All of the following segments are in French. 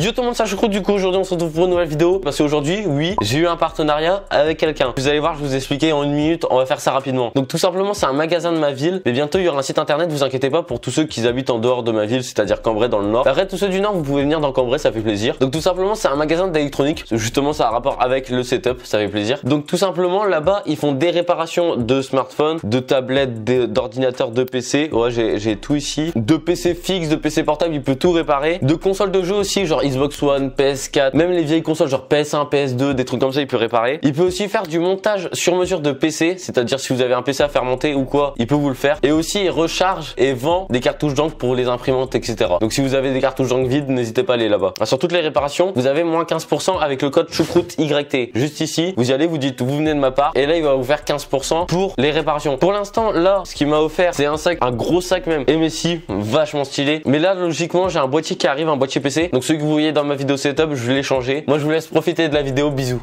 Yo tout le monde, c'est Choucroute. Du coup aujourd'hui on se retrouve pour une nouvelle vidéo parce qu'aujourd'hui, oui, j'ai eu un partenariat avec quelqu'un. Vous allez voir, je vous expliquer en une minute, on va faire ça rapidement. Donc tout simplement c'est un magasin de ma ville, mais bientôt il y aura un site internet, vous inquiétez pas pour tous ceux qui habitent en dehors de ma ville, c'est-à-dire Cambrai dans le nord. Après tous ceux du nord, vous pouvez venir dans Cambrai, ça fait plaisir. Donc tout simplement c'est un magasin d'électronique, justement ça a rapport avec le setup, ça fait plaisir. Donc tout simplement là-bas ils font des réparations de smartphones, de tablettes, d'ordinateurs, de PC. Ouais, j'ai tout ici, de PC fixe, de PC portable, il peut tout réparer, de consoles de jeux aussi, genre Xbox One, PS4, même les vieilles consoles genre PS1, PS2, des trucs comme ça, il peut réparer. Il peut aussi faire du montage sur mesure de PC, c'est-à-dire si vous avez un PC à faire monter ou quoi, il peut vous le faire. Et aussi il recharge et vend des cartouches d'encre pour les imprimantes, etc. Donc si vous avez des cartouches d'encre vides, n'hésitez pas à aller là-bas. Sur toutes les réparations, vous avez moins 15% avec le code Choucroute YT. Juste ici, vous y allez, vous dites vous venez de ma part, et là il va vous faire 15% pour les réparations. Pour l'instant, là, ce qu'il m'a offert, c'est un sac, un gros sac même, MSI, vachement stylé. Mais là, logiquement, j'ai un boîtier qui arrive, un boîtier PC. Donc ceux que vous voyez dans ma vidéo setup, je vais les changer. Moi, je vous laisse profiter de la vidéo. Bisous.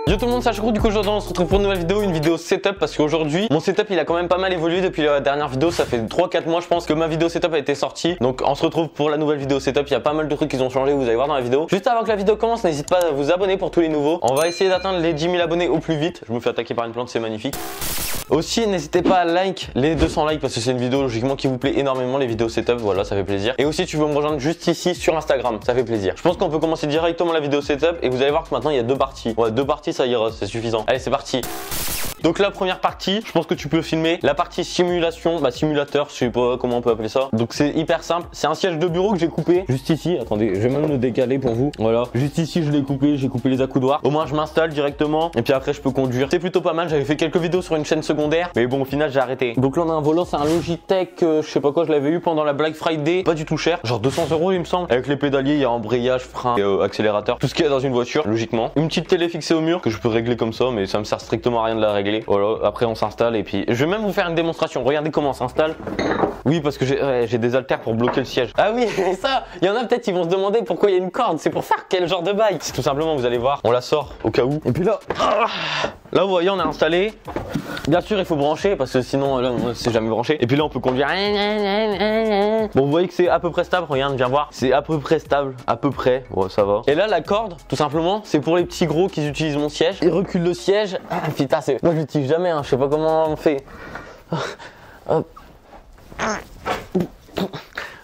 Yo tout le monde, c'est Choucroute. Du coup aujourd'hui on se retrouve pour une nouvelle vidéo, une vidéo setup, parce qu'aujourd'hui mon setup il a quand même pas mal évolué depuis la dernière vidéo. Ça fait 3-4 mois je pense que ma vidéo setup a été sortie. Donc on se retrouve pour la nouvelle vidéo setup. Il y a pas mal de trucs qui ont changé, vous allez voir dans la vidéo. Juste avant que la vidéo commence, n'hésitez pas à vous abonner pour tous les nouveaux. On va essayer d'atteindre les 10 000 abonnés au plus vite. Je me fais attaquer par une plante, c'est magnifique. Aussi n'hésitez pas à like les 200 likes parce que c'est une vidéo logiquement qui vous plaît énormément, les vidéos setup, voilà, ça fait plaisir. Et aussi tu veux me rejoindre juste ici sur Instagram, ça fait plaisir. Je pense qu'on peut commencer directement la vidéo setup et vous allez voir que maintenant il y a deux parties. Ouais, deux parties ça ira, c'est suffisant. Allez c'est parti. Donc la première partie, je pense que tu peux filmer la partie simulation, simulateur, je sais pas comment on peut appeler ça. Donc c'est hyper simple, c'est un siège de bureau que j'ai coupé juste ici. Attendez, je vais même le décaler pour vous. Voilà, juste ici je l'ai coupé, j'ai coupé les accoudoirs. Au moins je m'installe directement et puis après je peux conduire. C'est plutôt pas mal, j'avais fait quelques vidéos sur une chaîne secondaire, mais bon au final j'ai arrêté. Donc là on a un volant, c'est un Logitech, je sais pas quoi, je l'avais eu pendant la Black Friday, pas du tout cher, genre 200 € il me semble. Avec les pédaliers, il y a embrayage, frein, et, accélérateur, tout ce qu'il y a dans une voiture, logiquement. Une petite télé fixée au mur que je peux régler comme ça, mais ça me sert strictement à rien de la régler. Voilà, après on s'installe et puis je vais même vous faire une démonstration. Regardez comment on s'installe. Oui, parce que j'ai des haltères pour bloquer le siège. Ah oui, et ça, il y en a peut-être qui vont se demander pourquoi il y a une corde. C'est pour faire quel genre de bail. C'est tout simplement, vous allez voir, on la sort au cas où. Et puis là, là vous voyez, on est installé. Bien sûr, il faut brancher parce que sinon, là, c'est jamais branché. Et puis là, on peut conduire. Bon, vous voyez que c'est à peu près stable. Regarde, viens voir. C'est à peu près stable, à peu près. Ouais, ça va. Et là, la corde, tout simplement, c'est pour les petits gros qui utilisent mon siège. Ils reculent le siège. Ah, putain, c'est. Moi, je l'utilise jamais. Hein. Je sais pas comment on fait. Hop.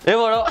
Et voilà.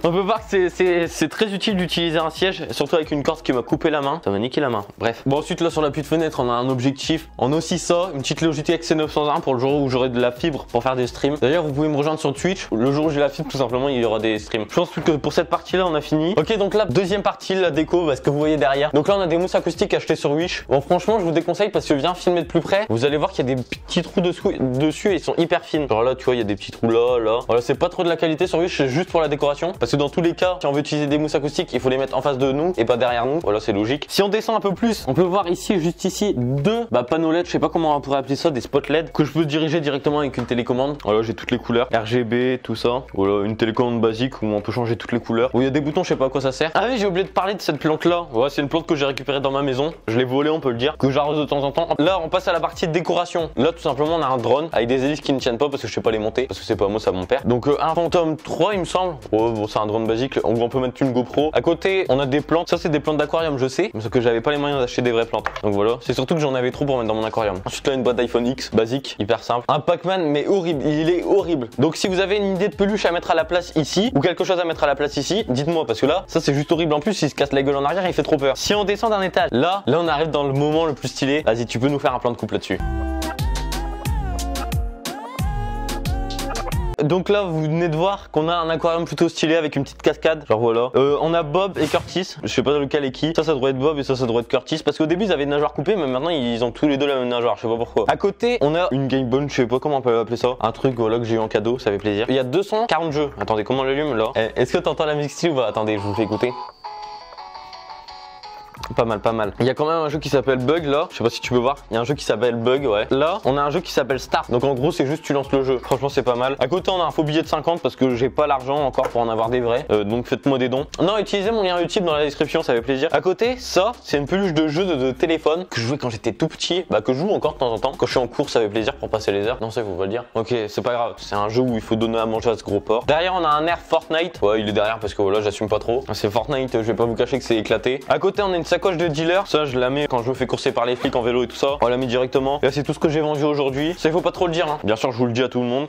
On peut voir que c'est très utile d'utiliser un siège, surtout avec une corde qui m'a coupé la main. Ça m'a niqué la main. Bref. Bon, ensuite là sur l'appui de fenêtre, on a un objectif. On a aussi ça, une petite Logitech C901 pour le jour où j'aurai de la fibre pour faire des streams. D'ailleurs, vous pouvez me rejoindre sur Twitch. Le jour où j'ai la fibre, tout simplement, il y aura des streams. Je pense que pour cette partie-là, on a fini. Ok, donc là, deuxième partie, la déco, ce que vous voyez derrière. Donc là, on a des mousses acoustiques achetées sur Wish. Bon, franchement, je vous déconseille parce que viens filmer de plus près. Vous allez voir qu'il y a des petits trous dessus et ils sont hyper fines. Genre là, tu vois, il y a des petits trous là, là. Voilà, c'est pas trop de la qualité sur Wish, c'est juste pour la décoration. Parce que dans tous les cas, si on veut utiliser des mousses acoustiques, il faut les mettre en face de nous et pas derrière nous. Voilà, c'est logique. Si on descend un peu plus, on peut voir ici, juste ici, deux panneaux LED. Je sais pas comment on pourrait appeler ça, des spots LED que je peux diriger directement avec une télécommande. Voilà, j'ai toutes les couleurs, RGB, tout ça. Voilà, une télécommande basique où on peut changer toutes les couleurs. Où il y a des boutons, je sais pas à quoi ça sert. Ah oui, j'ai oublié de parler de cette plante là. Ouais, c'est une plante que j'ai récupérée dans ma maison. Je l'ai volée, on peut le dire, que j'arrose de temps en temps. Là, on passe à la partie de décoration. Là, tout simplement, on a un drone avec des hélices qui ne tiennent pas parce que je sais pas les monter, parce que c'est pas moi, ça mon père. Donc un Phantom 3, il me semble. Ouais, bon, c'est un drone basique où on peut mettre une GoPro. À côté, on a des plantes. Ça, c'est des plantes d'aquarium, je sais, parce que j'avais pas les moyens d'acheter des vraies plantes. Donc voilà, c'est surtout que j'en avais trop pour mettre dans mon aquarium. Ensuite, là, une boîte d'iPhone X, basique, hyper simple. Un Pac-Man, mais horrible. Il est horrible. Donc, si vous avez une idée de peluche à mettre à la place ici, ou quelque chose à mettre à la place ici, dites-moi, parce que là, ça, c'est juste horrible. En plus, il se casse la gueule en arrière, il fait trop peur. Si on descend d'un étage, là, on arrive dans le moment le plus stylé. Vas-y, tu peux nous faire un plan de coupe là-dessus. Donc là vous venez de voir qu'on a un aquarium plutôt stylé avec une petite cascade, genre voilà. On a Bob et Curtis, je sais pas lequel est qui. Ça devrait être Bob et ça devrait être Curtis. Parce qu'au début ils avaient une nageoire coupée, mais maintenant ils ont tous les deux la même nageoire, je sais pas pourquoi. À côté on a une Game Boy, je sais pas comment on peut appeler ça. Un truc voilà que j'ai eu en cadeau, ça fait plaisir. Il y a 240 jeux. Attendez, comment on l'allume là? Est-ce que t'entends la musique ou pas? Attendez, je vous fais écouter. Pas mal, pas mal. Il y a quand même un jeu qui s'appelle Bug là. Je sais pas si tu peux voir. Il y a un jeu qui s'appelle Bug, ouais. Là, on a un jeu qui s'appelle Start. Donc en gros, c'est juste tu lances le jeu. Franchement, c'est pas mal. À côté, on a un faux billet de 50 parce que j'ai pas l'argent encore pour en avoir des vrais. Donc faites-moi des dons. Non, utilisez mon lien YouTube dans la description, ça fait plaisir. À côté, ça, c'est une peluche de jeu de téléphone que je jouais quand j'étais tout petit. Bah, que je joue encore de temps en temps. Quand je suis en cours, ça fait plaisir pour passer les heures. Non, ça, faut pas le dire. Ok, c'est pas grave. C'est un jeu où il faut donner à manger à ce gros porc. Derrière, on a un air Fortnite. Ouais, il est derrière parce que voilà, j'assume pas trop. C'est Fortnite, je vais pas vous cacher que c'est éclaté. À côté, on a une sacoche de dealer. Ça, je la mets quand je me fais courser par les flics en vélo et tout ça. On la met directement. Et là, c'est tout ce que j'ai vendu aujourd'hui. Ça, il faut pas trop le dire, hein. Bien sûr, je vous le dis à tout le monde.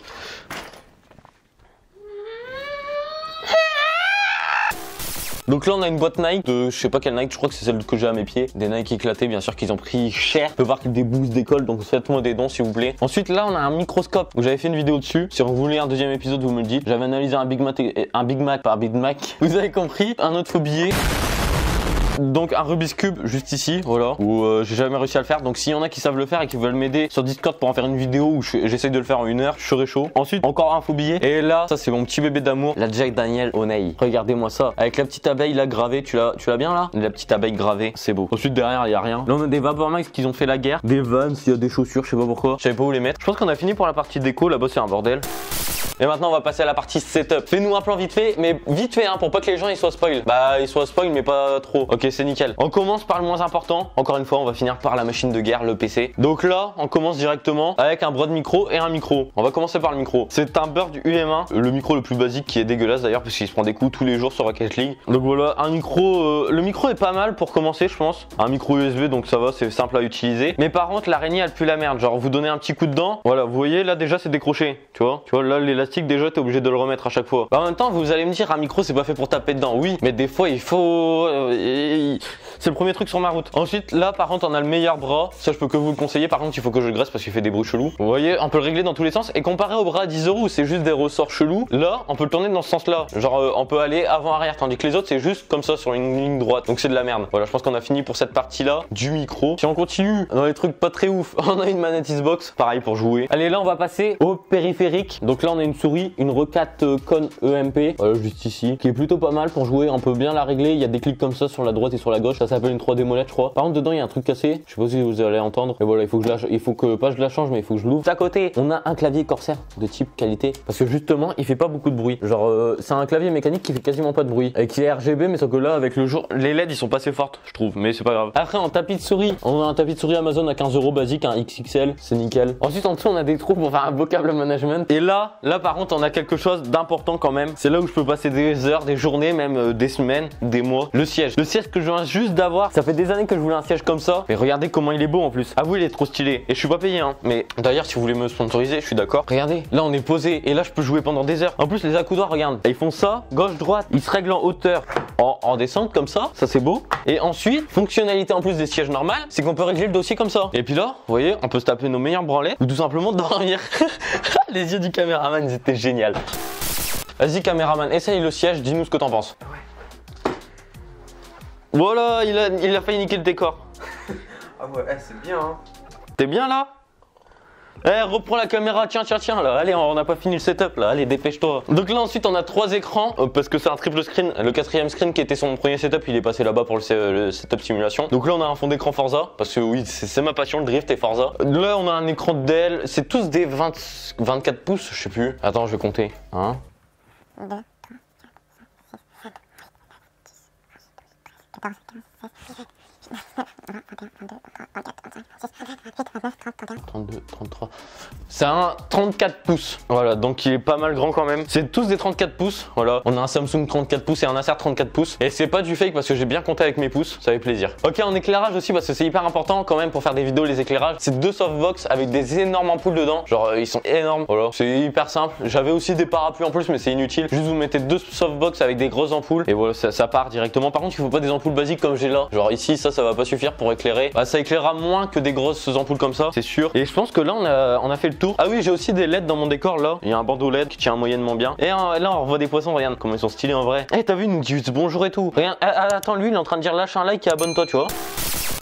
Donc là on a une boîte Nike de je sais pas quelle Nike, je crois que c'est celle que j'ai à mes pieds. Des Nike éclatés, bien sûr qu'ils ont pris cher. On peut voir qu'ils des boosts d'école, donc faites-moi des dons s'il vous plaît. Ensuite là on a un microscope, j'avais fait une vidéo dessus. Si vous voulez un deuxième épisode vous me le dites. J'avais analysé un Big Mac, pas un Big Mac. Vous avez compris. Un autre faux billet. Donc un Rubik's Cube juste ici, voilà, où j'ai jamais réussi à le faire. Donc s'il y en a qui savent le faire et qui veulent m'aider sur Discord pour en faire une vidéo où j'essaye de le faire en 1 heure, je serai chaud. Ensuite encore un faux billet. Et là, ça c'est mon petit bébé d'amour, la Jack Daniel Honey. Regardez-moi ça, avec la petite abeille là gravée, tu l'as bien là? La petite abeille gravée, c'est beau. Ensuite derrière il y a rien. Là on a des Vapor Max qui ont fait la guerre, des Vans, il y a des chaussures, je sais pas pourquoi. Je savais pas où les mettre. Je pense qu'on a fini pour la partie déco, là-bas c'est un bordel. Et maintenant on va passer à la partie setup. Fais-nous un plan vite fait, mais vite fait hein, pour pas que les gens ils soient spoil. Bah ils soient spoil mais pas trop. Ok c'est nickel. On commence par le moins important. Encore une fois on va finir par la machine de guerre, le PC. Donc là on commence directement avec un Broad micro et un micro. On va commencer par le micro. C'est un Bird UM1, le micro le plus basique qui est dégueulasse d'ailleurs parce qu'il se prend des coups tous les jours sur Rocket League. Donc voilà un micro, le micro est pas mal pour commencer je pense. Un micro USB donc ça va, c'est simple à utiliser. Mais par contre l'araignée elle pue la merde. Genre vous donnez un petit coup dedans, voilà vous voyez là déjà c'est décroché. Tu vois là l'élastique déjà t'es obligé de le remettre à chaque fois. En même temps vous allez me dire un micro c'est pas fait pour taper dedans. Oui mais des fois il faut... c'est le premier truc sur ma route. Ensuite là par contre on a le meilleur bras. Ça je peux que vous le conseiller. Par contre il faut que je le graisse parce qu'il fait des bruits chelous. Vous voyez on peut le régler dans tous les sens. Et comparé au bras à 10 € où c'est juste des ressorts chelous, là on peut le tourner dans ce sens là. Genre on peut aller avant arrière. Tandis que les autres c'est juste comme ça sur une ligne droite. Donc c'est de la merde. Voilà je pense qu'on a fini pour cette partie là du micro. Si on continue dans les trucs pas très ouf, on a une manette Xbox. Pareil pour jouer. Allez là on va passer au périphérique. Donc là on a une souris, une Recat Con EMP, voilà juste ici, qui est plutôt pas mal pour jouer. On peut bien la régler. Il y a des clics comme ça sur la droite et sur la gauche. Ça s'appelle une 3D molette je crois. Par contre dedans il y a un truc cassé. Je sais pas si vous allez entendre. Et voilà il faut que pas je la change mais il faut que je l'ouvre. À côté on a un clavier Corsair de type qualité parce que justement il fait pas beaucoup de bruit. Genre c'est un clavier mécanique qui fait quasiment pas de bruit et qui est RGB mais sauf que là avec le jour les LED ils sont pas assez fortes je trouve mais c'est pas grave. Après en tapis de souris on a un tapis de souris Amazon à 15 € basique, un XXL, c'est nickel. Ensuite en dessous on a des trous pour faire un beau câble management. Et là par contre on a quelque chose d'important quand même. C'est là où je peux passer des heures, des journées, même des semaines, des mois. Le siège que je viens juste d'avoir. Ça fait des années que je voulais un siège comme ça. Mais regardez comment il est beau en plus. Ah oui il est trop stylé. Et je suis pas payé hein. Mais d'ailleurs si vous voulez me sponsoriser je suis d'accord. Regardez là on est posé et là je peux jouer pendant des heures. En plus les accoudoirs regarde. Ils font ça gauche droite. Ils se règlent en hauteur en descente comme ça. Ça c'est beau. Et ensuite fonctionnalité en plus des sièges normales c'est qu'on peut régler le dossier comme ça. Et puis là vous voyez on peut se taper nos meilleures branlettes ou tout simplement dormir. Les yeux du caméraman c'était génial. Vas-y caméraman, essaye le siège, dis-nous ce que t'en penses. Ouais. Voilà, il a failli niquer le décor. Ah ouais, c'est bien hein. T'es bien là? Eh, reprends la caméra, tiens là, allez, on n'a pas fini le setup là, allez, dépêche-toi. Donc là ensuite on a 3 écrans, parce que c'est un triple screen. Le 4e screen qui était sur mon premier setup, il est passé là-bas pour le setup simulation. Donc là on a un fond d'écran Forza, parce que oui, c'est ma passion, le drift et Forza. Là on a un écran Dell, c'est tous des 24 pouces, je sais plus. Attends, je vais compter. 1, 32, 33. C'est un 34 pouces. Voilà, donc il est pas mal grand quand même. C'est tous des 34 pouces. Voilà, on a un Samsung 34 pouces et un Acer 34 pouces. Et c'est pas du fake parce que j'ai bien compté avec mes pouces. Ça fait plaisir. Ok, en éclairage aussi parce que c'est hyper important quand même pour faire des vidéos, les éclairages. C'est 2 softbox avec des énormes ampoules dedans. Genre, ils sont énormes. Voilà, c'est hyper simple. J'avais aussi des parapluies en plus, mais c'est inutile. Juste vous mettez 2 softbox avec des grosses ampoules. Et voilà, ça part directement. Par contre, il faut pas des ampoules basiques comme j'ai là. Genre ici, ça va pas suffire pour éclairer. Bah, ça éclairera moins que des grosses ampoules comme ça, c'est sûr. Et je pense que là, on a fait le tour. Ah oui, j'ai aussi des LED dans mon décor là. Il y a un bandeau LED qui tient moyennement bien. Et là, on revoit des poissons. Regarde comment ils sont stylés en vrai. Eh, t'as vu, ils nous disent bonjour et tout. Regarde, attends, lui, il est en train de dire lâche un like et abonne-toi, tu vois.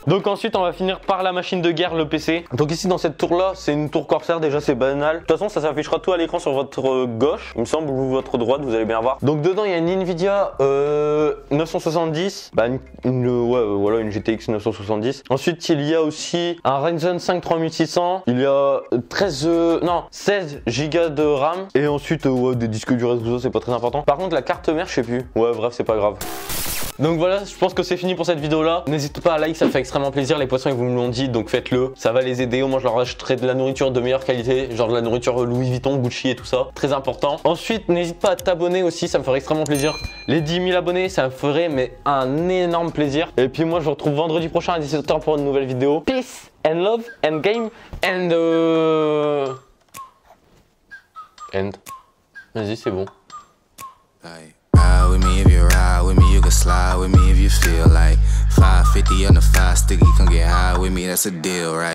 Donc ensuite on va finir par la machine de guerre, le PC. Donc ici dans cette tour là, c'est une tour Corsair, déjà c'est banal. De toute façon ça s'affichera tout à l'écran sur votre gauche, il me semble, ou votre droite, vous allez bien voir. Donc dedans il y a une Nvidia 970, bah voilà, une GTX 970. Ensuite il y a aussi un Ryzen 5 3600, il y a 16 Go de RAM. Et ensuite des disques durs, tout ça c'est pas très important. Par contre la carte mère je sais plus, ouais bref c'est pas grave. Donc voilà, je pense que c'est fini pour cette vidéo là. N'hésitez pas à like, ça fait extrêmement plaisir. Les poissons ils vous me l'ont dit, donc faites-le. Ça va les aider. Au moins je leur achèterai de la nourriture de meilleure qualité, genre de la nourriture Louis Vuitton, Gucci et tout ça. Très important. Ensuite n'hésite pas à t'abonner aussi, ça me ferait extrêmement plaisir. Les 10 000 abonnés ça me ferait mais un énorme plaisir. Et puis moi je vous retrouve vendredi prochain à 17 h pour une nouvelle vidéo. Peace and love and game and vas-y c'est bon. Ride with me if you ride with me, you can slide with me if you feel like 550 on the 5 sticky, come get high with me, that's a deal, right?